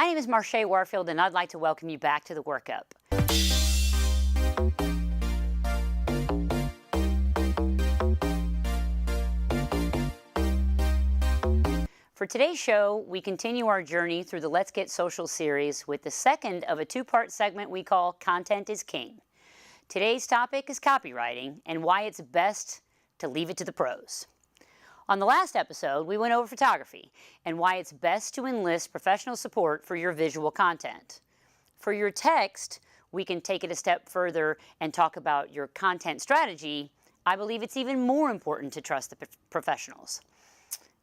My name is Marche Warfield, and I'd like to welcome you back to the Workup. For today's show, we continue our journey through the Let's Get Social series with the second of a two-part segment we call Content is King. Today's topic is copywriting and why it's best to leave it to the pros. On the last episode, we went over photography and why it's best to enlist professional support for your visual content. For your text, we can take it a step further and talk about your content strategy. I believe it's even more important to trust the professionals.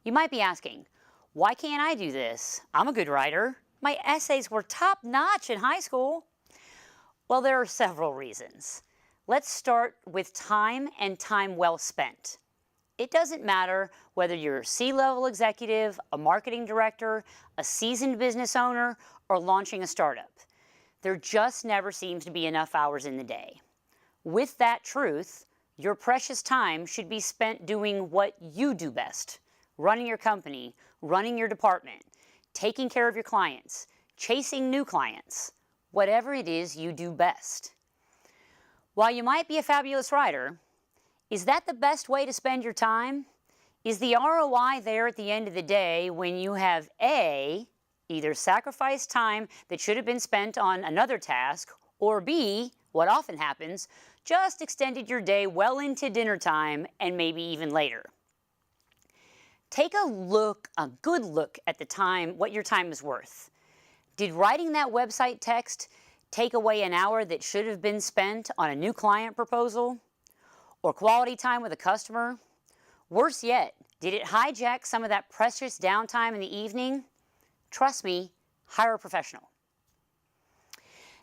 You might be asking, why can't I do this? I'm a good writer. My essays were top-notch in high school. Well, there are several reasons. Let's start with time and time well spent. It doesn't matter whether you're a C-level executive, a marketing director, a seasoned business owner, or launching a startup. There just never seems to be enough hours in the day. With that truth, your precious time should be spent doing what you do best: running your company, running your department, taking care of your clients, chasing new clients, whatever it is you do best. While you might be a fabulous writer, is that the best way to spend your time? Is the ROI there at the end of the day when you have A, either sacrificed time that should have been spent on another task, or B, what often happens, just extended your day well into dinner time and maybe even later? Take a good look at the time, what your time is worth. Did writing that website text take away an hour that should have been spent on a new client proposal? Or quality time with a customer? Worse yet, did it hijack some of that precious downtime in the evening? Trust me, hire a professional.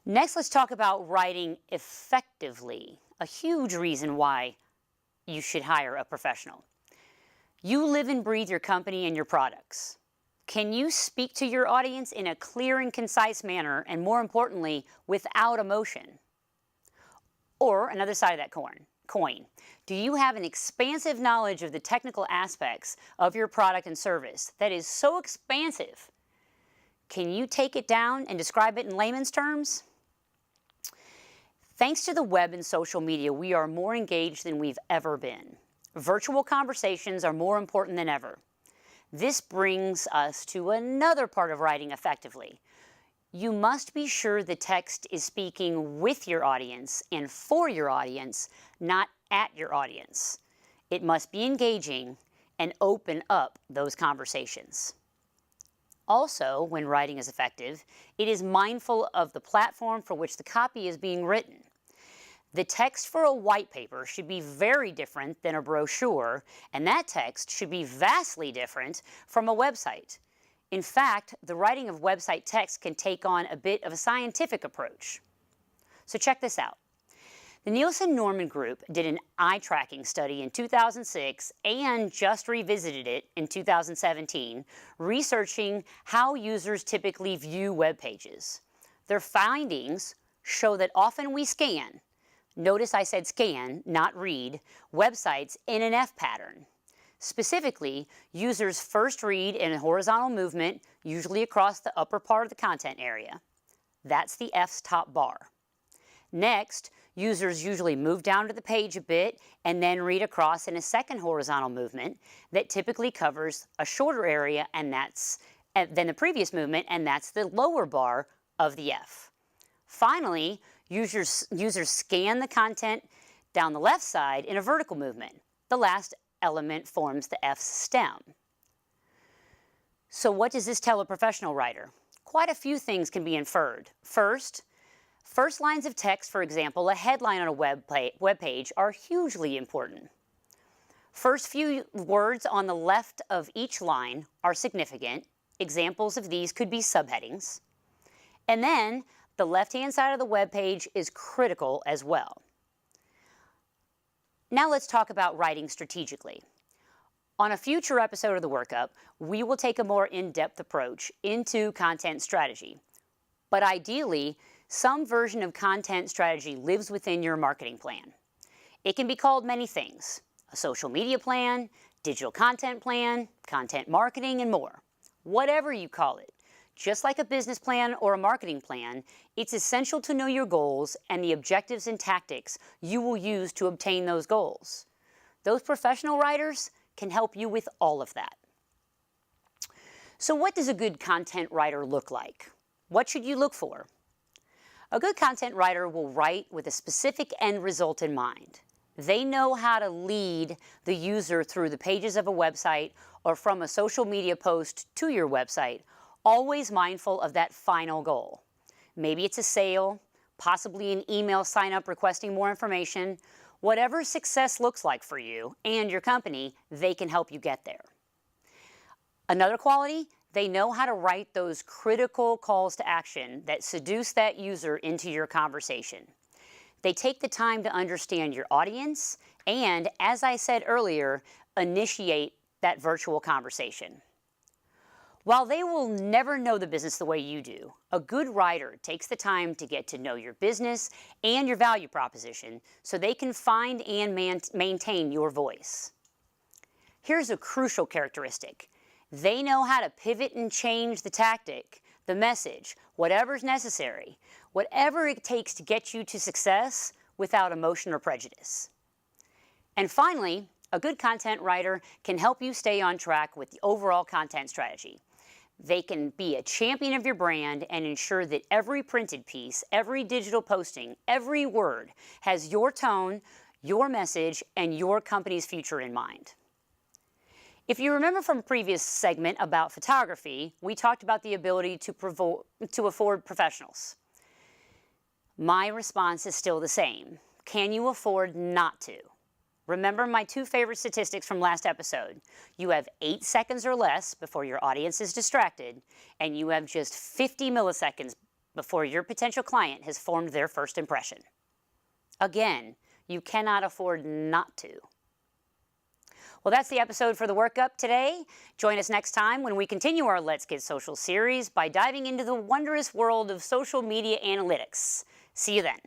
Next, let's talk about writing effectively, a huge reason why you should hire a professional. You live and breathe your company and your products. Can you speak to your audience in a clear and concise manner, and more importantly, without emotion? Or another side of that coin. Do you have an expansive knowledge of the technical aspects of your product and service that is so expansive? Can you take it down and describe it in layman's terms? Thanks to the web and social media, we are more engaged than we've ever been. Virtual conversations are more important than ever. This brings us to another part of writing effectively. You must be sure the text is speaking with your audience and for your audience, not at your audience. It must be engaging and open up those conversations. Also, when writing is effective, it is mindful of the platform for which the copy is being written. The text for a white paper should be very different than a brochure, and that text should be vastly different from a website. In fact, the writing of website text can take on a bit of a scientific approach. So check this out. The Nielsen-Norman Group did an eye tracking study in 2006 and just revisited it in 2017, researching how users typically view web pages. Their findings show that often we scan, notice I said scan, not read, websites in an F pattern. Specifically, users first read in a horizontal movement, usually across the upper part of the content area. That's the F's top bar. Next, users usually move down to the page a bit and then read across in a second horizontal movement that typically covers a shorter area than the previous movement, and that's the lower bar of the F. Finally, users scan the content down the left side in a vertical movement. The last element forms the F's stem. So what does this tell a professional writer? Quite a few things can be inferred. First lines of text, for example, a headline on a web page, are hugely important. First few words on the left of each line are significant. Examples of these could be subheadings. And then the left-hand side of the web page is critical as well. Now let's talk about writing strategically. On a future episode of the Workup, we will take a more in-depth approach into content strategy. But ideally, some version of content strategy lives within your marketing plan. It can be called many things: a social media plan, digital content plan, content marketing, and more. Whatever you call it, Just like a business plan or a marketing plan, it's essential to know your goals and the objectives and tactics you will use to obtain those goals. Those professional writers can help you with all of that. So what does a good content writer look like? What should you look for? A good content writer will write with a specific end result in mind. They know how to lead the user through the pages of a website or from a social media post to your website, always mindful of that final goal. Maybe it's a sale, possibly an email sign-up requesting more information. Whatever success looks like for you and your company, they can help you get there. Another quality, they know how to write those critical calls to action that seduce that user into your conversation. They take the time to understand your audience and, as I said earlier, initiate that virtual conversation. While they will never know the business the way you do, a good writer takes the time to get to know your business and your value proposition so they can find and maintain your voice. Here's a crucial characteristic. They know how to pivot and change the tactic, the message, whatever's necessary, whatever it takes to get you to success without emotion or prejudice. And finally, a good content writer can help you stay on track with the overall content strategy. They can be a champion of your brand and ensure that every printed piece, every digital posting, every word has your tone, your message, and your company's future in mind. If you remember from a previous segment about photography, we talked about the ability to afford professionals. My response is still the same. Can you afford not to? Remember my two favorite statistics from last episode. You have 8 seconds or less before your audience is distracted, and you have just 50 milliseconds before your potential client has formed their first impression. Again, you cannot afford not to. Well, that's the episode for the workup today. Join us next time when we continue our Let's Get Social series by diving into the wondrous world of social media analytics. See you then.